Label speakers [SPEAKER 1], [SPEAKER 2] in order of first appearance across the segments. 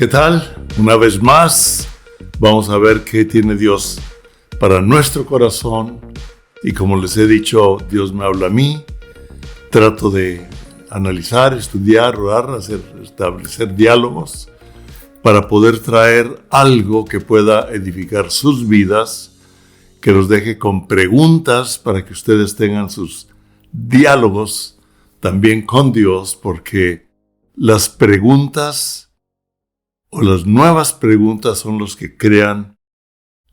[SPEAKER 1] ¿Qué tal? Una vez más, vamos a ver qué tiene Dios para nuestro corazón. Y como les he dicho, Dios me habla a mí. Trato de analizar, estudiar, orar, establecer diálogos para poder traer algo que pueda edificar sus vidas, que los deje con preguntas para que ustedes tengan sus diálogos también con Dios, porque las preguntas o las nuevas preguntas son los que crean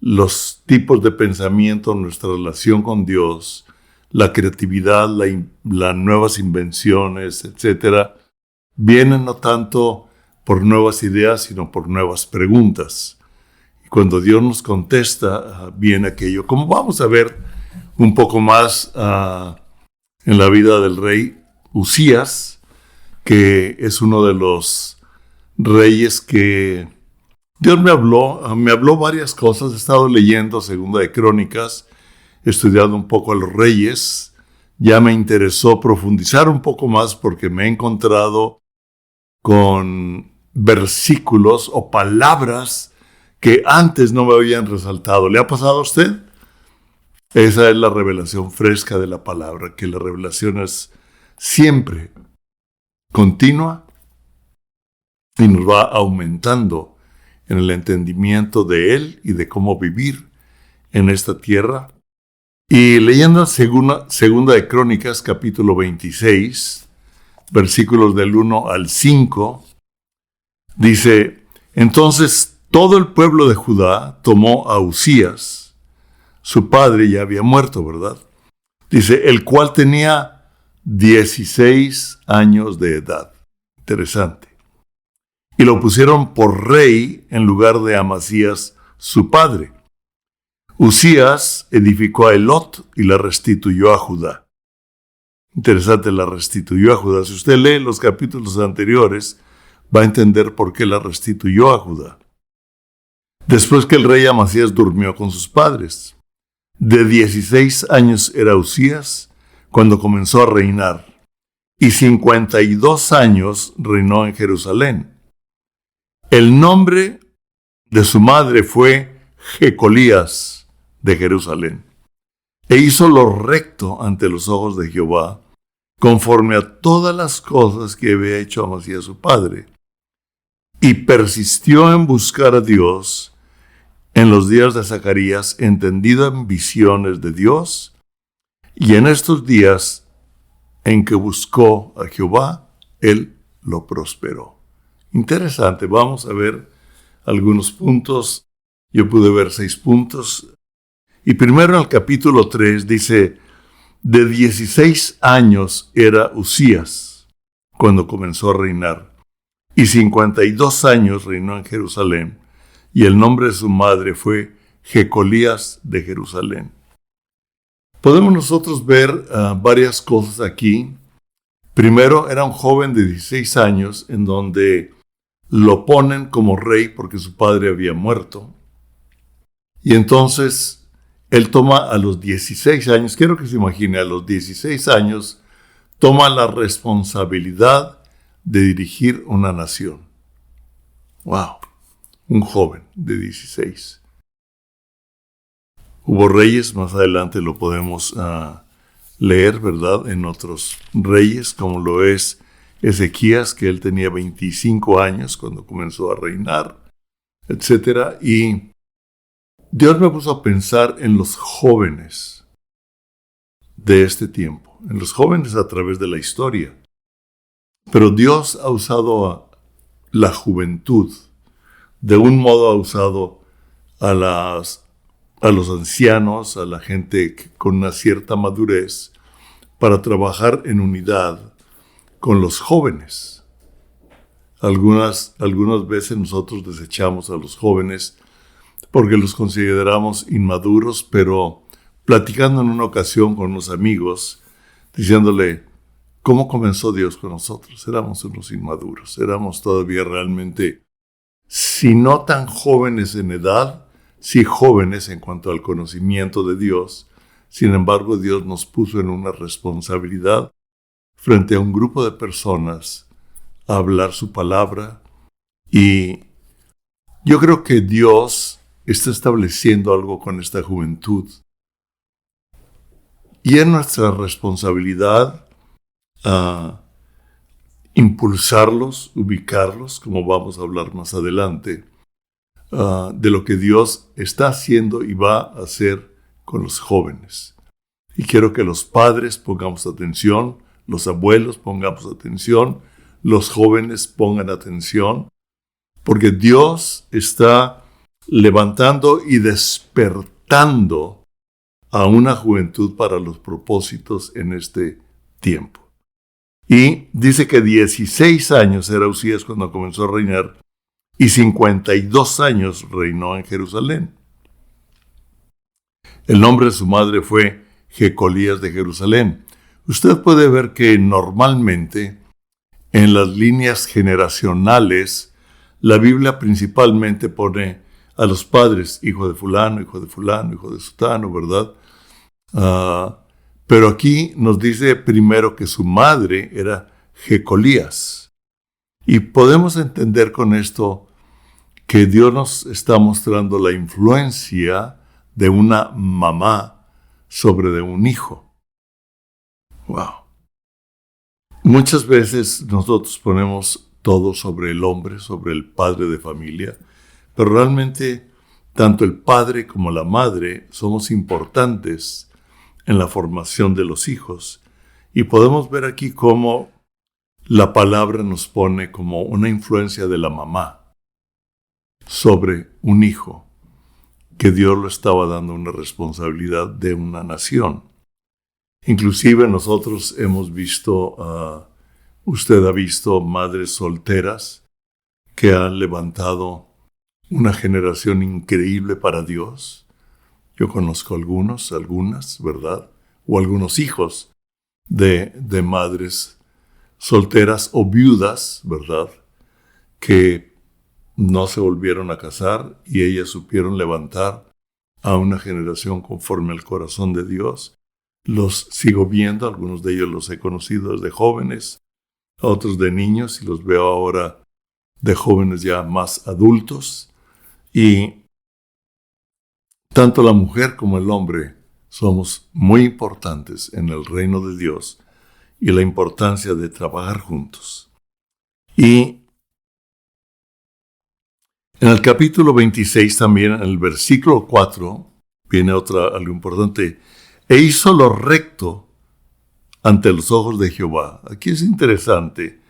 [SPEAKER 1] los tipos de pensamiento, nuestra relación con Dios, la creatividad, las nuevas invenciones, etc. Vienen no tanto por nuevas ideas, sino por nuevas preguntas. Y cuando Dios nos contesta, viene aquello. Como vamos a ver un poco más en la vida del rey Usías, que es uno de los reyes que Dios me habló varias cosas. He estado leyendo Segunda de Crónicas, he estudiado un poco a los reyes, ya me interesó profundizar un poco más porque me he encontrado con versículos o palabras que antes no me habían resaltado. ¿Le ha pasado a usted? Esa es la revelación fresca de la palabra, que la revelación es siempre continua y nos va aumentando en el entendimiento de Él y de cómo vivir en esta tierra. Y leyendo Segunda de Crónicas, capítulo 26, versículos del 1 al 5, dice: Entonces todo el pueblo de Judá tomó a Usías, su padre ya había muerto, ¿verdad? Dice, el cual tenía 16 años de edad. Interesante. Y lo pusieron por rey en lugar de Amasías, su padre. Usías edificó a Elot y la restituyó a Judá. Interesante, la restituyó a Judá. Si usted lee los capítulos anteriores, va a entender por qué la restituyó a Judá. Después que el rey Amasías durmió con sus padres. De 16 años era Usías cuando comenzó a reinar, y 52 años reinó en Jerusalén. El nombre de su madre fue Jecolías de Jerusalén. E hizo lo recto ante los ojos de Jehová, conforme a todas las cosas que había hecho Amasías su padre. Y persistió en buscar a Dios en los días de Zacarías, entendido en visiones de Dios, y en estos días en que buscó a Jehová, él lo prosperó. Interesante, vamos a ver algunos puntos. Yo pude ver 6 puntos. Y primero en el capítulo 3 dice, de 16 años era Usías cuando comenzó a reinar, y 52 años reinó en Jerusalén, y el nombre de su madre fue Jecolías de Jerusalén. Podemos nosotros ver varias cosas aquí. Primero, era un joven de 16 años en donde lo ponen como rey porque su padre había muerto. Y entonces él toma a los 16 años, quiero que se imagine, a los 16 años, toma la responsabilidad de dirigir una nación. ¡Wow! Un joven de 16. Hubo reyes, más adelante lo podemos leer, ¿verdad? En otros reyes, como lo es Ezequías, que él tenía 25 años cuando comenzó a reinar, etc. Y Dios me puso a pensar en los jóvenes de este tiempo, en los jóvenes a través de la historia. Pero Dios ha usado a la juventud, de un modo ha usado a los ancianos, a la gente con una cierta madurez, para trabajar en unidad con los jóvenes. Algunas veces nosotros desechamos a los jóvenes porque los consideramos inmaduros, pero platicando en una ocasión con unos amigos, diciéndole, ¿cómo comenzó Dios con nosotros? Éramos unos inmaduros, éramos todavía realmente, si no tan jóvenes en edad, sí jóvenes en cuanto al conocimiento de Dios. Sin embargo, Dios nos puso en una responsabilidad frente a un grupo de personas a hablar su palabra y Yo creo que Dios está estableciendo algo con esta juventud. Y es nuestra responsabilidad impulsarlos, ubicarlos, como vamos a hablar más adelante, de lo que Dios está haciendo y va a hacer con los jóvenes. Y quiero que los padres pongamos atención, los abuelos pongamos atención, los jóvenes pongan atención, porque Dios está levantando y despertando a una juventud para los propósitos en este tiempo. Y dice que 16 años era Usías cuando comenzó a reinar y 52 años reinó en Jerusalén. El nombre de su madre fue Jecolías de Jerusalén. Usted puede ver que normalmente en las líneas generacionales la Biblia principalmente pone a los padres, hijo de fulano, hijo de fulano, hijo de sutano, ¿verdad? Pero aquí nos dice primero que su madre era Jecolías. Y podemos entender con esto que Dios nos está mostrando la influencia de una mamá sobre de un hijo. Wow. Muchas veces nosotros ponemos todo sobre el hombre, sobre el padre de familia, pero realmente tanto el padre como la madre somos importantes en la formación de los hijos. Y podemos ver aquí cómo la palabra nos pone como una influencia de la mamá sobre un hijo, que Dios lo estaba dando una responsabilidad de una nación. Inclusive nosotros hemos visto, usted ha visto madres solteras que han levantado una generación increíble para Dios. Yo conozco algunas, ¿verdad? O algunos hijos de madres solteras o viudas, ¿verdad? Que no se volvieron a casar y ellas supieron levantar a una generación conforme al corazón de Dios. Los sigo viendo, algunos de ellos los he conocido desde jóvenes, otros de niños y los veo ahora de jóvenes ya más adultos. Y tanto la mujer como el hombre somos muy importantes en el reino de Dios y la importancia de trabajar juntos. Y en el capítulo 26 también, en el versículo 4, viene algo importante. E hizo lo recto ante los ojos de Jehová. Aquí es interesante,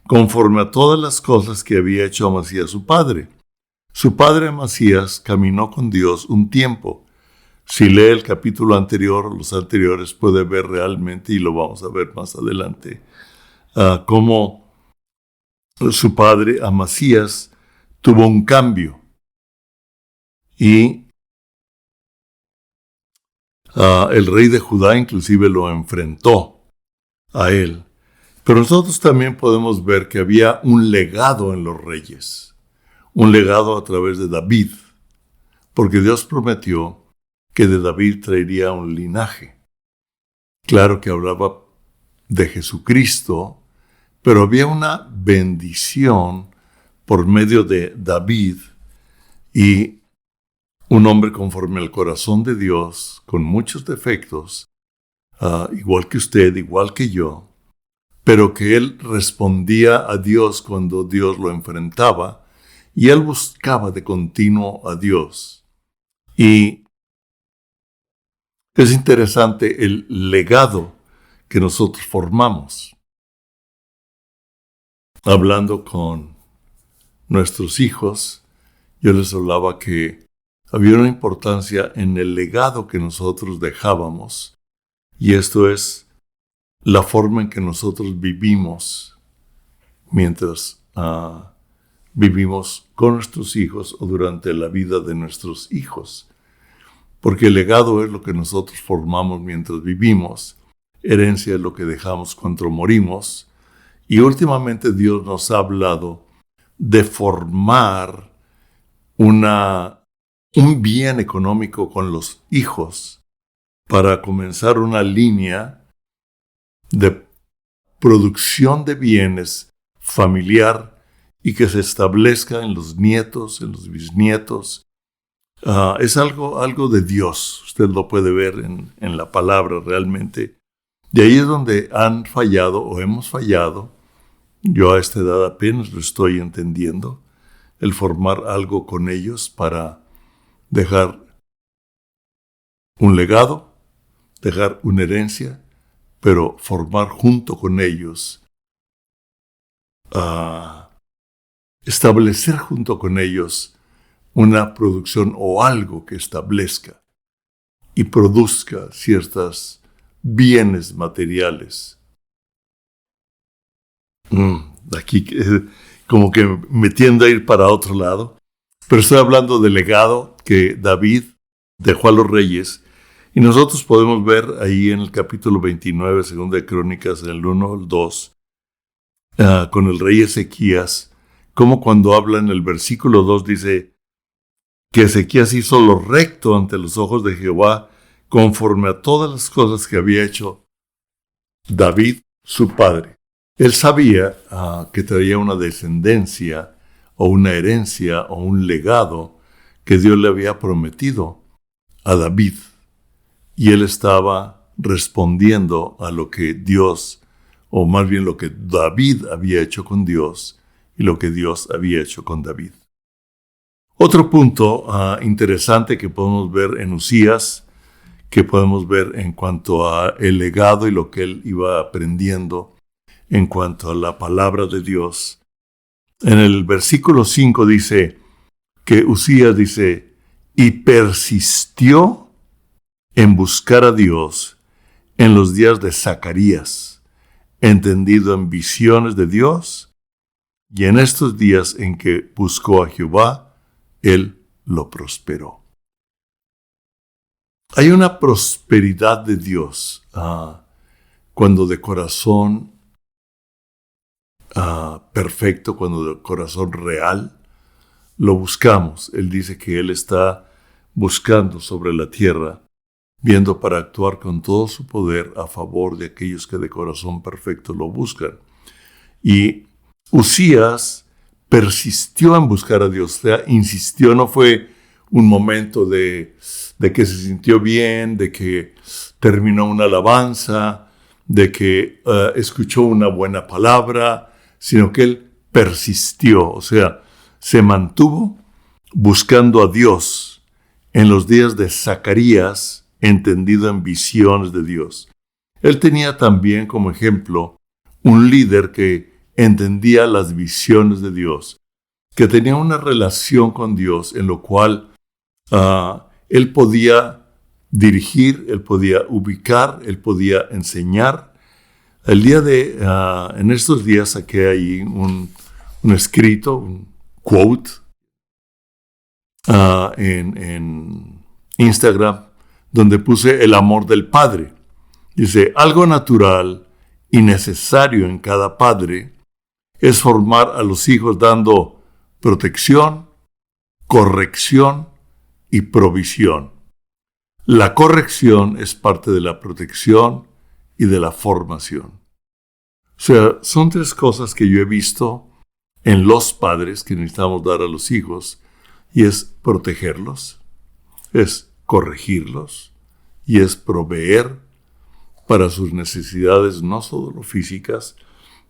[SPEAKER 1] conforme a todas las cosas que había hecho Amasías su padre. Su padre Amasías caminó con Dios un tiempo. Si lee el capítulo anterior o los anteriores, puede ver realmente, y lo vamos a ver más adelante, cómo su padre Amasías tuvo un cambio. Y el rey de Judá inclusive lo enfrentó a él. Pero nosotros también podemos ver que había un legado en los reyes. Un legado a través de David. Porque Dios prometió que de David traería un linaje. Claro que hablaba de Jesucristo, pero había una bendición por medio de David y un hombre conforme al corazón de Dios, con muchos defectos, igual que usted, igual que yo, pero que él respondía a Dios cuando Dios lo enfrentaba y él buscaba de continuo a Dios. Y es interesante el legado que nosotros formamos. Hablando con nuestros hijos, yo les hablaba que había una importancia en el legado que nosotros dejábamos, y esto es la forma en que nosotros vivimos mientras vivimos con nuestros hijos o durante la vida de nuestros hijos. Porque el legado es lo que nosotros formamos mientras vivimos, herencia es lo que dejamos cuando morimos, y últimamente Dios nos ha hablado de formar un bien económico con los hijos para comenzar una línea de producción de bienes familiar y que se establezca en los nietos, en los bisnietos. Es algo de Dios. Usted lo puede ver en la palabra realmente. De ahí es donde han fallado o hemos fallado. Yo a esta edad apenas lo estoy entendiendo. El formar algo con ellos para dejar un legado, dejar una herencia, pero formar junto con ellos, establecer junto con ellos una producción o algo que establezca y produzca ciertos bienes materiales. Aquí como que me tiendo a ir para otro lado, pero estoy hablando del legado que David dejó a los reyes, y nosotros podemos ver ahí en el capítulo 29, segunda de Crónicas, en el 1 al 2, con el rey Ezequías, como cuando habla en el versículo 2 dice que Ezequías hizo lo recto ante los ojos de Jehová, conforme a todas las cosas que había hecho David, su padre. Él sabía que traía una descendencia o una herencia o un legado que Dios le había prometido a David. Y él estaba respondiendo a lo que Dios, o más bien lo que David había hecho con Dios y lo que Dios había hecho con David. Otro punto interesante que podemos ver en Usías, que podemos ver en cuanto a el legado y lo que él iba aprendiendo en cuanto a la palabra de Dios. En el versículo 5 dice que Usías dice, y persistió en buscar a Dios en los días de Zacarías, entendido en visiones de Dios, y en estos días en que buscó a Jehová, él lo prosperó. Hay una prosperidad de Dios cuando de corazón perfecto, cuando de corazón real lo buscamos. Él dice que Él está buscando sobre la tierra, viendo para actuar con todo su poder a favor de aquellos que de corazón perfecto lo buscan. Y Usías persistió en buscar a Dios, o sea, insistió, no fue un momento de que se sintió bien, de que terminó una alabanza, de que escuchó una buena palabra, sino que él persistió, o sea, se mantuvo buscando a Dios en los días de Zacarías, entendido en visiones de Dios. Él tenía también como ejemplo un líder que entendía las visiones de Dios, que tenía una relación con Dios en lo cual él podía dirigir, él podía ubicar, él podía enseñar. En estos días saqué ahí un escrito, un quote en Instagram, donde puse el amor del padre. Dice, algo natural y necesario en cada padre es formar a los hijos dando protección, corrección y provisión. La corrección es parte de la protección y de la formación. O sea, son tres cosas que yo he visto en los padres que necesitamos dar a los hijos, y es protegerlos, es corregirlos y es proveer para sus necesidades, no solo físicas,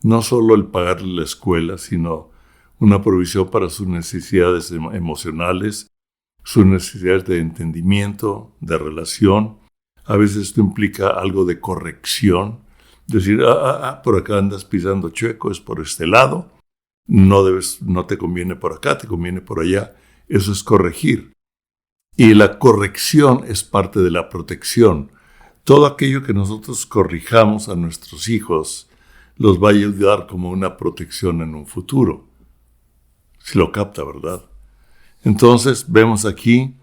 [SPEAKER 1] no solo el pagarle la escuela, sino una provisión para sus necesidades emocionales, sus necesidades de entendimiento, de relación. A veces esto implica algo de corrección, decir, por acá andas pisando chueco, es por este lado, no te conviene por acá, te conviene por allá. Eso es corregir. Y la corrección es parte de la protección. Todo aquello que nosotros corrijamos a nuestros hijos los va a ayudar como una protección en un futuro. Si lo capta, ¿verdad? Entonces vemos aquí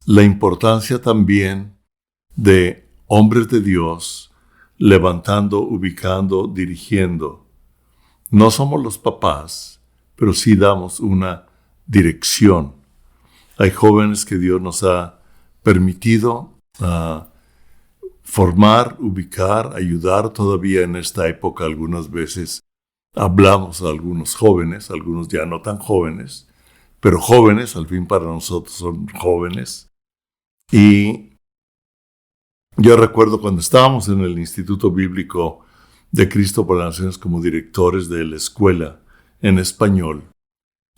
[SPEAKER 1] la importancia también de hombres de Dios levantando, ubicando, dirigiendo. No somos los papás, pero sí damos una dirección. Hay jóvenes que Dios nos ha permitido formar, ubicar, ayudar todavía en esta época algunas veces. hablamos a algunos jóvenes, algunos ya no tan jóvenes, pero jóvenes, al fin para nosotros son jóvenes. Y yo recuerdo cuando estábamos en el Instituto Bíblico de Cristo para las Naciones como directores de la escuela en español,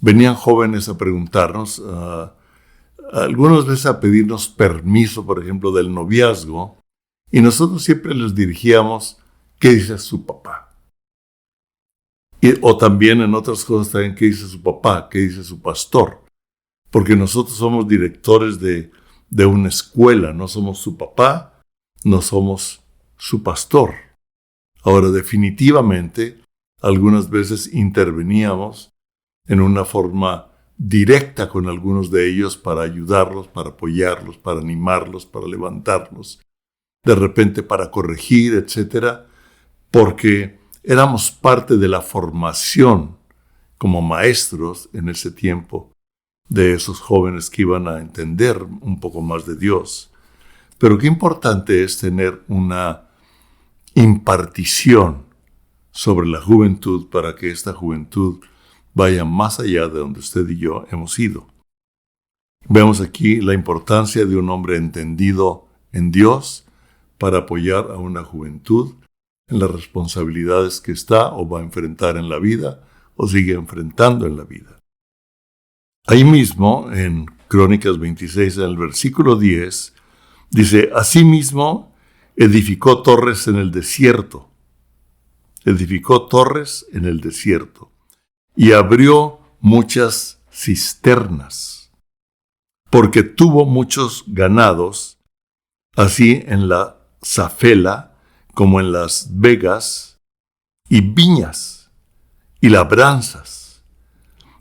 [SPEAKER 1] venían jóvenes a preguntarnos, algunas veces a pedirnos permiso, por ejemplo, del noviazgo, y nosotros siempre les dirigíamos, ¿qué dice su papá? O también en otras cosas también, ¿qué dice su papá? ¿Qué dice su pastor? Porque nosotros somos directores de una escuela, no somos su papá, no somos su pastor. Ahora, definitivamente, algunas veces interveníamos en una forma directa con algunos de ellos para ayudarlos, para apoyarlos, para animarlos, para levantarlos, de repente para corregir, etcétera, porque éramos parte de la formación como maestros en ese tiempo de esos jóvenes que iban a entender un poco más de Dios. Pero qué importante es tener una impartición sobre la juventud para que esta juventud vaya más allá de donde usted y yo hemos ido. Vemos aquí la importancia de un hombre entendido en Dios para apoyar a una juventud en las responsabilidades que está o va a enfrentar en la vida o sigue enfrentando en la vida. Ahí mismo, en Crónicas 26, en el versículo 10, dice, asimismo edificó torres en el desierto. Edificó torres en el desierto y abrió muchas cisternas, porque tuvo muchos ganados, así en la Zafela como en las vegas, y viñas y labranzas,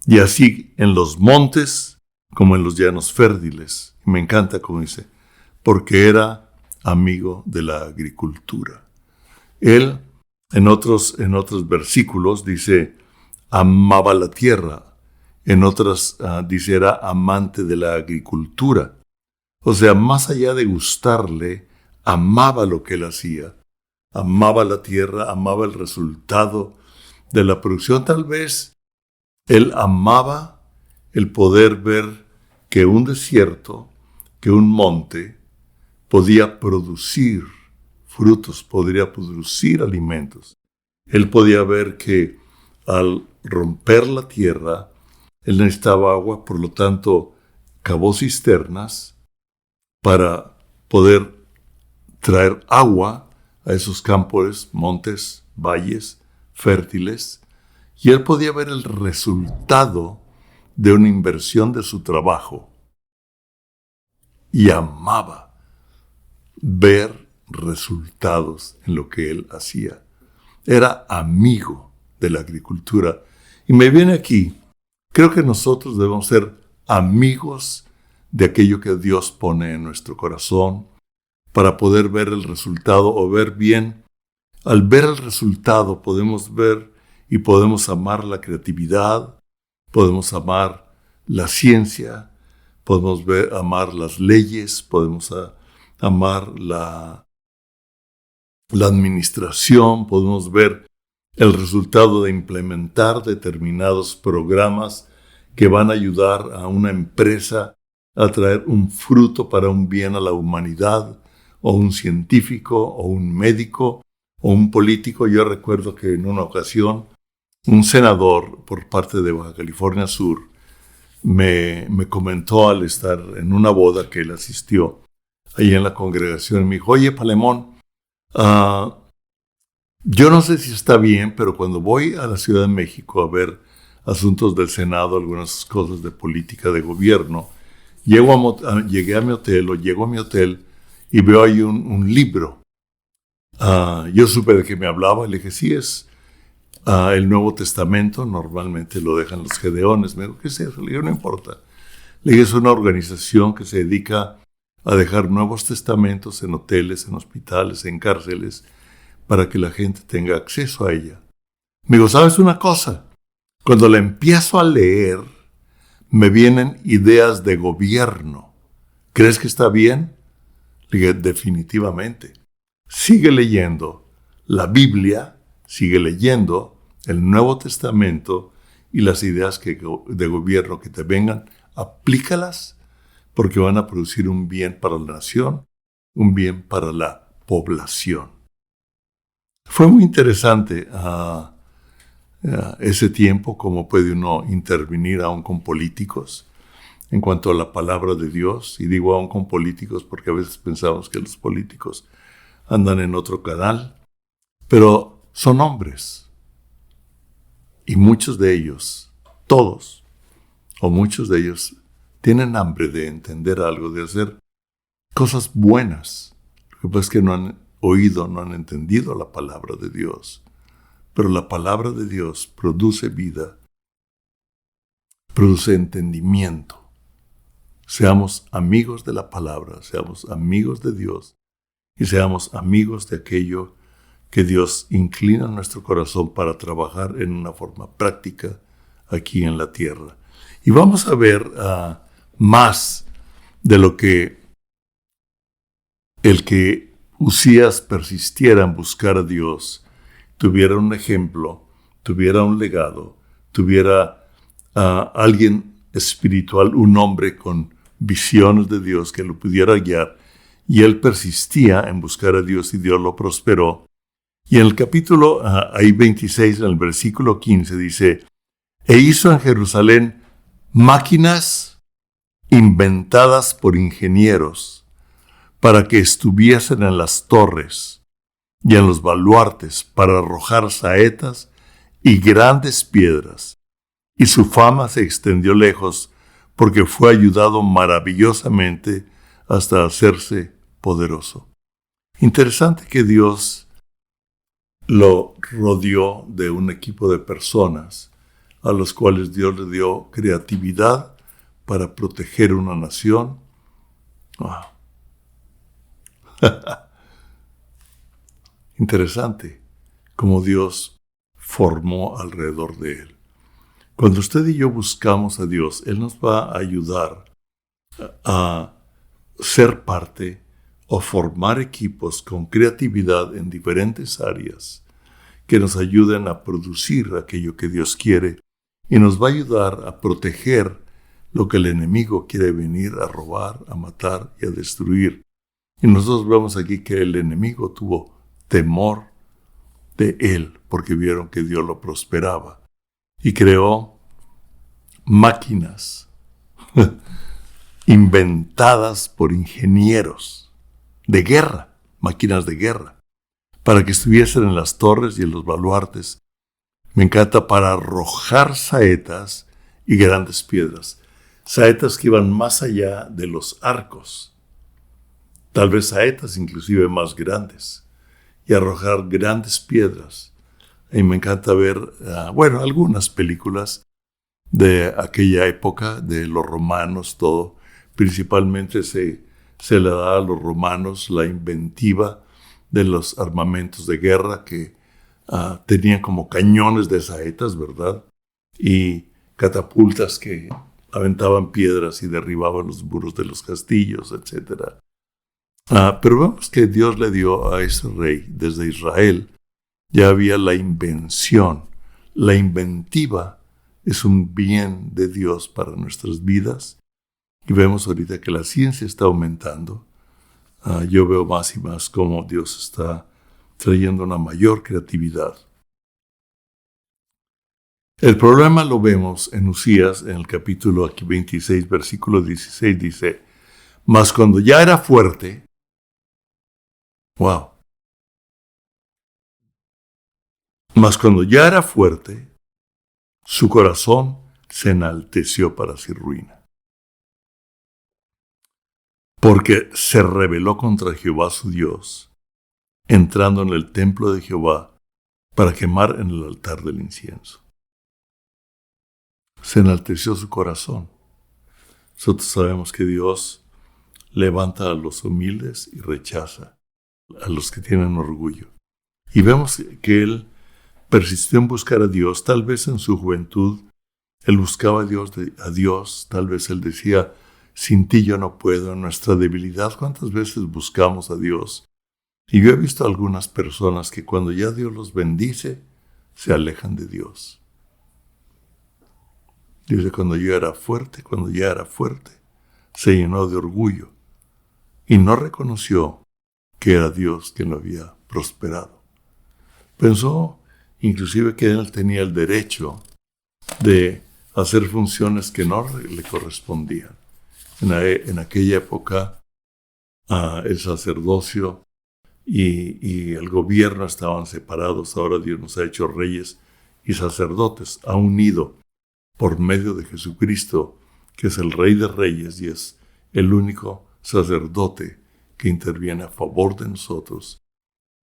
[SPEAKER 1] y así en los montes como en los llanos fértiles. Me encanta como dice, porque era amigo de la agricultura. Él, en otros versículos, dice, amaba la tierra. En otras dice, era amante de la agricultura. O sea, más allá de gustarle, amaba lo que él hacía. Amaba la tierra, amaba el resultado de la producción. Tal vez él amaba el poder ver que un desierto, que un monte, podía producir frutos, podría producir alimentos. Él podía ver que al romper la tierra, él necesitaba agua, por lo tanto, cavó cisternas para poder traer agua a esos campos, montes, valles fértiles, y él podía ver el resultado de una inversión de su trabajo y amaba ver resultados en lo que él hacía. Era amigo de la agricultura. Y me viene aquí, creo que nosotros debemos ser amigos de aquello que Dios pone en nuestro corazón para poder ver el resultado o ver bien. Al ver el resultado podemos ver y podemos amar la creatividad, podemos amar la ciencia, podemos amar las leyes, podemos amar la administración, podemos ver el resultado de implementar determinados programas que van a ayudar a una empresa a traer un fruto para un bien a la humanidad, o un científico, o un médico, o un político. Yo recuerdo que en una ocasión un senador por parte de Baja California Sur me comentó al estar en una boda que él asistió ahí en la congregación. Me dijo, oye, Palemón, yo no sé si está bien, pero cuando voy a la Ciudad de México a ver asuntos del Senado, algunas cosas de política de gobierno, llego a mi hotel y veo ahí un libro. Yo supe de qué me hablaba y le dije, sí, es el Nuevo Testamento, normalmente lo dejan los gedeones. Me dijo, ¿qué es eso? Le dije, no importa. Le dije, es una organización que se dedica a dejar nuevos testamentos en hoteles, en hospitales, en cárceles, para que la gente tenga acceso a ella. Me dijo, ¿sabes una cosa? Cuando la empiezo a leer, me vienen ideas de gobierno. ¿Crees que está bien? Le dije, definitivamente. Sigue leyendo la Biblia, sigue leyendo el Nuevo Testamento y las ideas de gobierno que te vengan, aplícalas porque van a producir un bien para la nación, un bien para la población. Fue muy interesante ese tiempo, cómo puede uno intervenir aún con políticos en cuanto a la palabra de Dios. Y digo aún con políticos porque a veces pensamos que los políticos andan en otro canal, pero son hombres. Y muchos de ellos, todos, o muchos de ellos, tienen hambre de entender algo, de hacer cosas buenas. Lo que pasa es que no han oído, no han entendido la palabra de Dios. Pero la palabra de Dios produce vida, produce entendimiento. Seamos amigos de la palabra, seamos amigos de Dios y seamos amigos de aquello que Dios inclina nuestro corazón para trabajar en una forma práctica aquí en la tierra. Y vamos a ver más de lo que el que Usías persistiera en buscar a Dios, tuviera un ejemplo, tuviera un legado, tuviera alguien espiritual, un hombre con visiones de Dios que lo pudiera guiar, y él persistía en buscar a Dios y Dios lo prosperó. Y en el capítulo 26, en el versículo 15, dice: e hizo en Jerusalén máquinas inventadas por ingenieros para que estuviesen en las torres y en los baluartes para arrojar saetas y grandes piedras. Y su fama se extendió lejos porque fue ayudado maravillosamente hasta hacerse poderoso. Interesante que Dios lo rodeó de un equipo de personas a los cuales Dios le dio creatividad para proteger una nación. Wow. Interesante cómo Dios formó alrededor de él. Cuando usted y yo buscamos a Dios, Él nos va a ayudar a ser parte o formar equipos con creatividad en diferentes áreas que nos ayuden a producir aquello que Dios quiere y nos va a ayudar a proteger lo que el enemigo quiere venir a robar, a matar y a destruir. Y nosotros vemos aquí que el enemigo tuvo temor de él porque vieron que Dios lo prosperaba y creó máquinas inventadas por ingenieros de guerra, máquinas de guerra, para que estuviesen en las torres y en los baluartes. Me encanta, para arrojar saetas y grandes piedras. Saetas que iban más allá de los arcos. Tal vez saetas inclusive más grandes. Y arrojar grandes piedras. Y me encanta ver, algunas películas de aquella época, de los romanos, todo. Principalmente se le da a los romanos la inventiva de los armamentos de guerra que tenían como cañones de saetas, ¿verdad? Y catapultas que aventaban piedras y derribaban los muros de los castillos, etc. Pero vemos que Dios le dio a ese rey desde Israel. Ya había la invención. La inventiva es un bien de Dios para nuestras vidas. Y vemos ahorita que la ciencia está aumentando. Yo veo más y más cómo Dios está trayendo una mayor creatividad. El problema lo vemos en Usías, en el capítulo aquí 26, versículo 16, dice: mas cuando ya era fuerte, su corazón se enalteció para su ruina. Porque se rebeló contra Jehová su Dios, entrando en el templo de Jehová para quemar en el altar del incienso. Se enalteció su corazón. Nosotros sabemos que Dios levanta a los humildes y rechaza a los que tienen orgullo. Y vemos que él persistió en buscar a Dios. Tal vez en su juventud él buscaba a Dios. Tal vez él decía: sin ti yo no puedo. En nuestra debilidad, ¿cuántas veces buscamos a Dios? Y yo he visto a algunas personas que cuando ya Dios los bendice, se alejan de Dios. Dice, cuando ya era fuerte, se llenó de orgullo y no reconoció que era Dios quien lo había prosperado. Pensó inclusive que él tenía el derecho de hacer funciones que no le correspondían. En aquella época, el sacerdocio y el gobierno estaban separados. Ahora Dios nos ha hecho reyes y sacerdotes, ha unido por medio de Jesucristo, que es el Rey de Reyes y es el único sacerdote que interviene a favor de nosotros,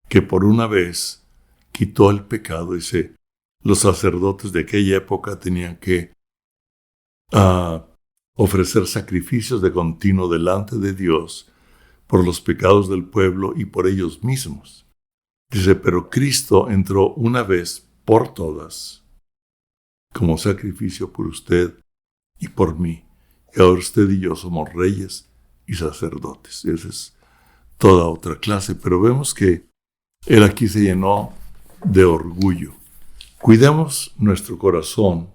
[SPEAKER 1] que por una vez quitó el pecado. Dice, los sacerdotes de aquella época tenían que ofrecer sacrificios de continuo delante de Dios por los pecados del pueblo y por ellos mismos. Dice, pero Cristo entró una vez por todas como sacrificio por usted y por mí. Y ahora usted y yo somos reyes y sacerdotes. Esa es toda otra clase, pero vemos que él aquí se llenó de orgullo. Cuidemos nuestro corazón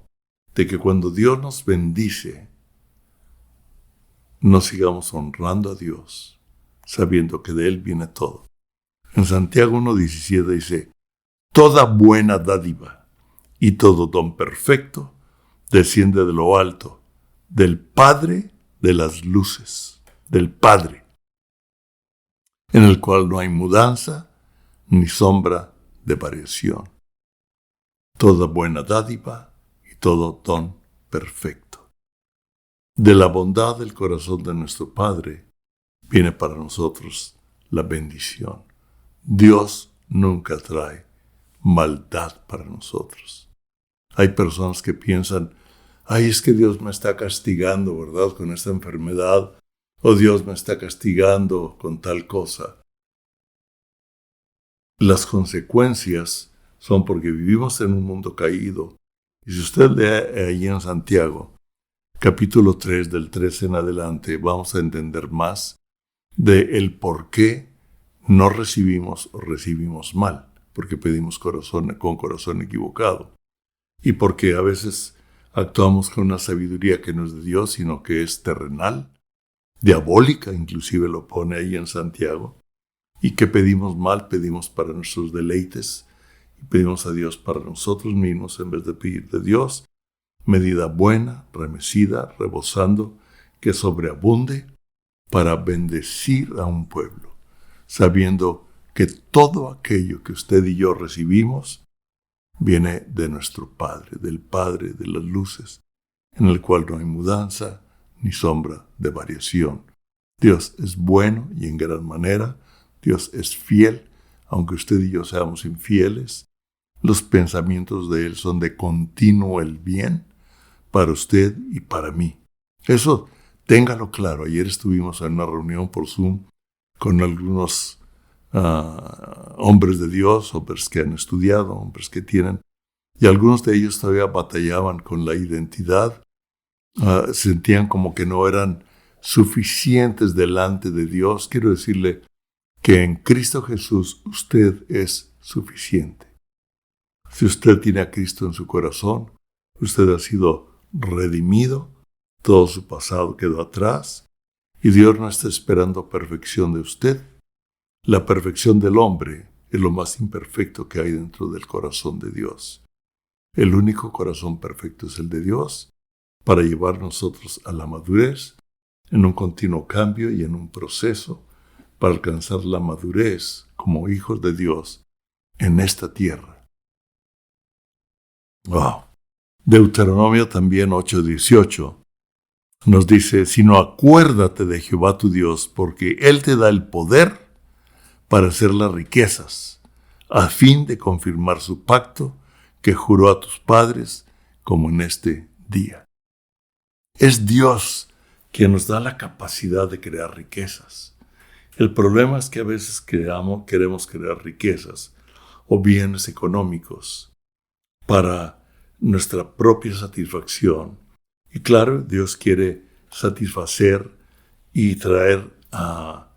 [SPEAKER 1] de que cuando Dios nos bendice, no sigamos honrando a Dios, sabiendo que de Él viene todo. En Santiago 1:17 dice, toda buena dádiva y todo don perfecto desciende de lo alto, del Padre de las luces, del Padre, en el cual no hay mudanza ni sombra de variación. Toda buena dádiva y todo don perfecto. De la bondad del corazón de nuestro Padre viene para nosotros la bendición. Dios nunca trae maldad para nosotros. Hay personas que piensan, ay, es que Dios me está castigando, ¿verdad?, con esta enfermedad, o Dios me está castigando con tal cosa. Las consecuencias son porque vivimos en un mundo caído. Y si usted lee ahí en Santiago, capítulo 3, del 13 en adelante, vamos a entender más de el por qué no recibimos o recibimos mal, porque pedimos con corazón equivocado, y porque a veces actuamos con una sabiduría que no es de Dios, sino que es terrenal, diabólica, inclusive lo pone ahí en Santiago, y que pedimos mal, pedimos para nuestros deleites, y pedimos a Dios para nosotros mismos en vez de pedir de Dios medida buena, remecida, rebosando, que sobreabunde para bendecir a un pueblo, sabiendo que todo aquello que usted y yo recibimos viene de nuestro Padre, del Padre de las luces, en el cual no hay mudanza ni sombra de variación. Dios es bueno y en gran manera. Dios es fiel, aunque usted y yo seamos infieles. Los pensamientos de Él son de continuo el bien para usted y para mí. Eso téngalo claro. Ayer estuvimos en una reunión por Zoom con algunos hombres de Dios, hombres que han estudiado, hombres que tienen, y algunos de ellos todavía batallaban con la identidad, sentían como que no eran suficientes delante de Dios. Quiero decirle que en Cristo Jesús usted es suficiente. Si usted tiene a Cristo en su corazón, usted ha sido redimido, todo su pasado quedó atrás, y Dios no está esperando perfección de usted. La perfección del hombre es lo más imperfecto que hay dentro del corazón de Dios. El único corazón perfecto es el de Dios, para llevar nosotros a la madurez, en un continuo cambio y en un proceso, para alcanzar la madurez como hijos de Dios en esta tierra. Wow. Deuteronomio también 8:18 nos dice, sino acuérdate de Jehová tu Dios, porque Él te da el poder para hacer las riquezas, a fin de confirmar su pacto que juró a tus padres, como en este día. Es Dios quien nos da la capacidad de crear riquezas. El problema es que a veces queremos crear riquezas o bienes económicos para nuestra propia satisfacción. Y claro, Dios quiere satisfacer y traer a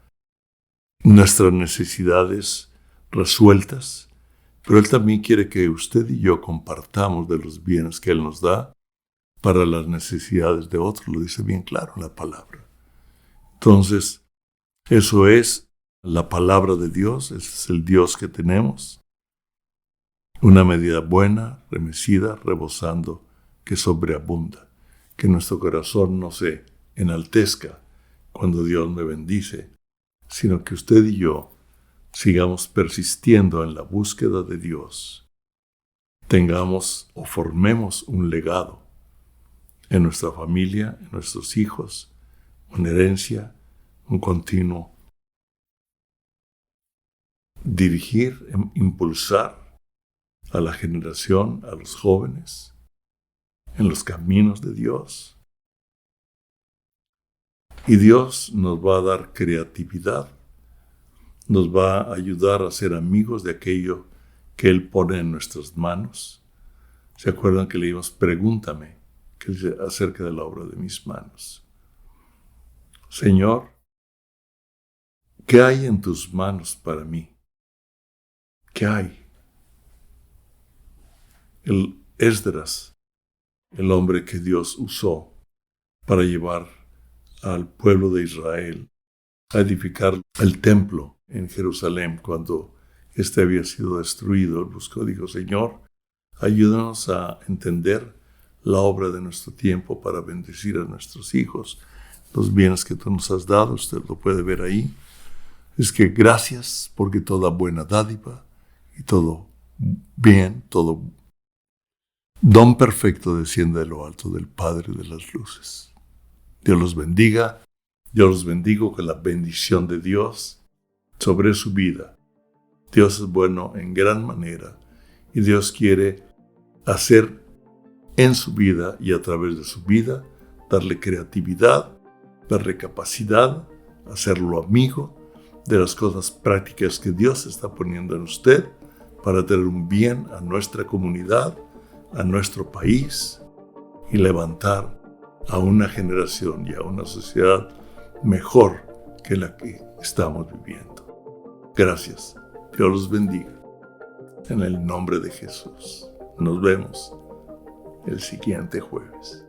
[SPEAKER 1] nuestras necesidades resueltas, Pero Él también quiere que usted y yo compartamos de los bienes que Él nos da para las necesidades de otros. Lo dice bien claro en la palabra. Entonces, eso es la palabra de Dios. Ese es el Dios que tenemos. Una medida buena, remecida, rebosando, que sobreabunda. Que nuestro corazón no se enaltezca cuando Dios me bendice, sino que usted y yo sigamos persistiendo en la búsqueda de Dios. Tengamos o formemos un legado en nuestra familia, en nuestros hijos, una herencia, un continuo dirigir, impulsar a la generación, a los jóvenes, en los caminos de Dios. Y Dios nos va a dar creatividad, nos va a ayudar a ser amigos de aquello que Él pone en nuestras manos. ¿Se acuerdan que leímos Pregúntame? Que dice acerca de la obra de mis manos. Señor, ¿qué hay en tus manos para mí? ¿Qué hay? El Esdras, el hombre que Dios usó para llevar al pueblo de Israel a edificar el templo en Jerusalén cuando éste había sido destruido. Él buscó, dijo, Señor, ayúdanos a entender la obra de nuestro tiempo para bendecir a nuestros hijos. Los bienes que tú nos has dado, usted lo puede ver ahí. Es que gracias porque toda buena dádiva y todo bien, todo don perfecto desciende de lo alto del Padre de las luces. Dios los bendiga. Yo los bendigo con la bendición de Dios sobre su vida. Dios es bueno en gran manera y Dios quiere hacer en su vida y a través de su vida, darle creatividad, darle capacidad, hacerlo amigo de las cosas prácticas que Dios está poniendo en usted para tener un bien a nuestra comunidad, a nuestro país y levantar a una generación y a una sociedad mejor que la que estamos viviendo. Gracias. Dios los bendiga. En el nombre de Jesús. Nos vemos el siguiente jueves.